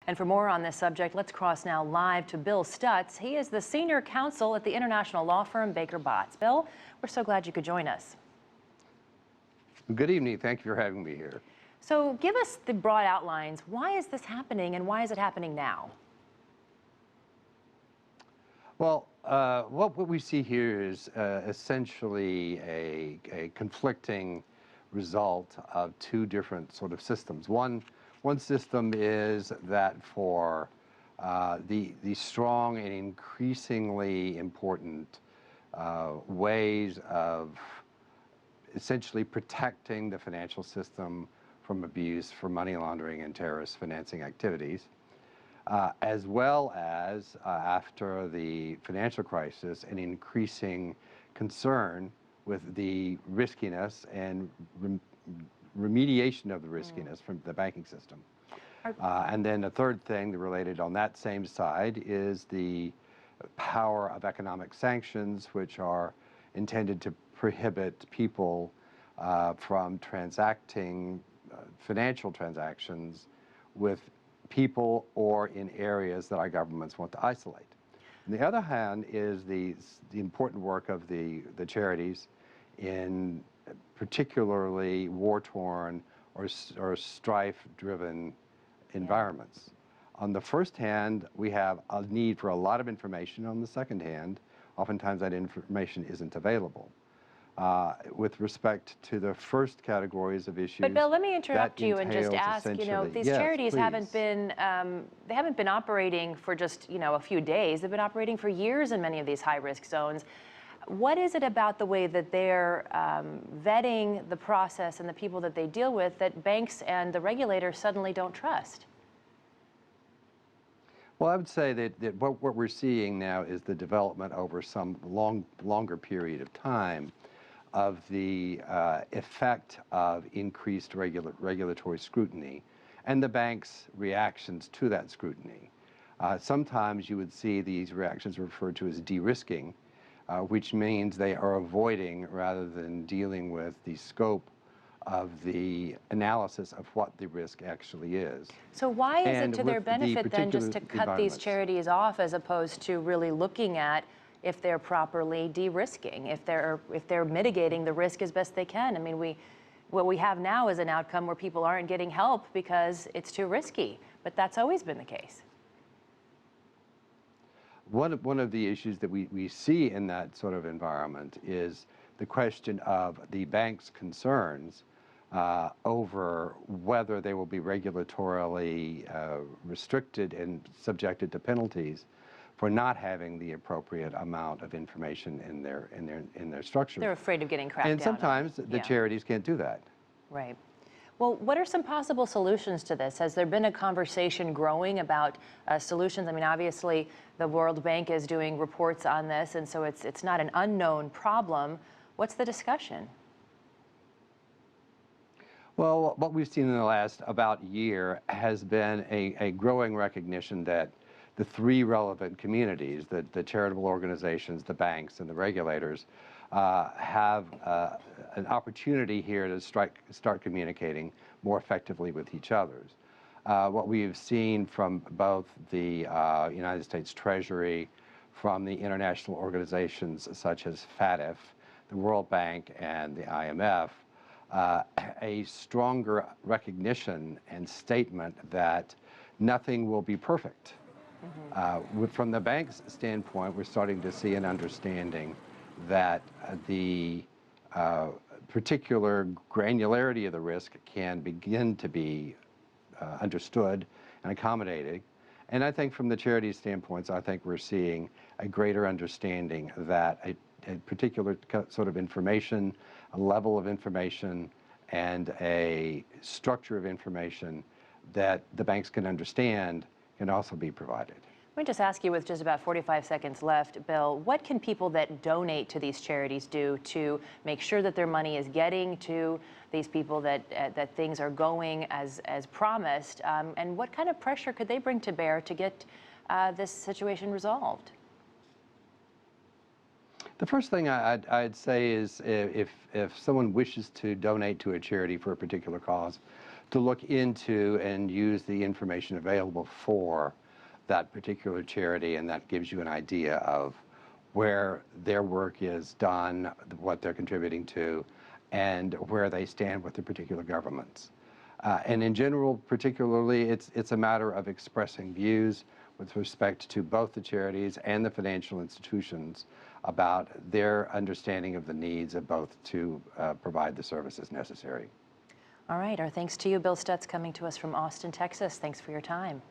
And for more on this subject, let's cross now live to Bill Stutts. He is the senior counsel at the international law firm Baker Botts. Bill, we're so glad you could join us. Good evening. Thank you for having me here. So give us the broad outlines. Why is this happening and why is it happening now? Well, what we see here is essentially a conflicting result of two different sort of systems. One system is that for the strong and increasingly important ways of essentially protecting the financial system from abuse for money laundering and terrorist financing activities, as well as after the financial crisis, an increasing concern with the riskiness and remediation of the riskiness from the banking system. And then the third thing related on that same side is the power of economic sanctions, which are intended to prohibit people from transacting financial transactions with people or in areas that our governments want to isolate. On the other hand is the important work of the charities in particularly war-torn or strife-driven environments. On the first hand, we have a need for a lot of information. On the second hand, oftentimes that information isn't available. With respect to the first categories of issues. But Bill, let me interrupt you and just ask, you know, these charities haven't been, they haven't been operating for just, you know, a few days. They've been operating for years in many of these high-risk zones. What is it about the way that they're vetting the process and the people that they deal with that banks and the regulators suddenly don't trust? Well, I would say that what we're seeing now is the development over some longer period of time of the effect of increased regulatory scrutiny and the bank's reactions to that scrutiny. Sometimes you would see these reactions referred to as de-risking, which means they are avoiding rather than dealing with the scope of the analysis of what the risk actually is. So why is it to their benefit then just to cut these charities off as opposed to really looking at if they're properly de-risking, if they're mitigating the risk as best they can? I mean, what we have now is an outcome where people aren't getting help because it's too risky, but that's always been the case. One of the issues that we see in that sort of environment is the question of the bank's concerns over whether they will be regulatorily restricted and subjected to penalties for not having the appropriate amount of information in their structure. They're afraid of getting cracked down. And sometimes the charities can't do that. Right. Well, what are some possible solutions to this? Has there been a conversation growing about solutions? I mean, obviously, the World Bank is doing reports on this, and so it's not an unknown problem. What's the discussion? Well, what we've seen in the last about year has been a growing recognition that the three relevant communities, the charitable organizations, the banks, and the regulators, have an opportunity here to start communicating more effectively with each other. What we've seen from both the United States Treasury, from the international organizations such as FATF, the World Bank, and the IMF, a stronger recognition and statement that nothing will be perfect. From the bank's standpoint, we're starting to see an understanding that the particular granularity of the risk can begin to be understood and accommodated. And I think from the charity standpoints, I think we're seeing a greater understanding that a particular sort of information, a level of information, and a structure of information that the banks can understand can also be provided. Let me just ask you, with just about 45 seconds left, Bill, what can people that donate to these charities do to make sure that their money is getting to these people, that things are going as promised, and what kind of pressure could they bring to bear to get this situation resolved? The first thing I'd say is if someone wishes to donate to a charity for a particular cause, to look into and use the information available for that particular charity, and that gives you an idea of where their work is done, what they're contributing to, and where they stand with the particular governments. And in general, particularly, it's a matter of expressing views with respect to both the charities and the financial institutions about their understanding of the needs of both to provide the services necessary. All right, our thanks to you, Bill Stutts, coming to us from Austin, Texas. Thanks for your time.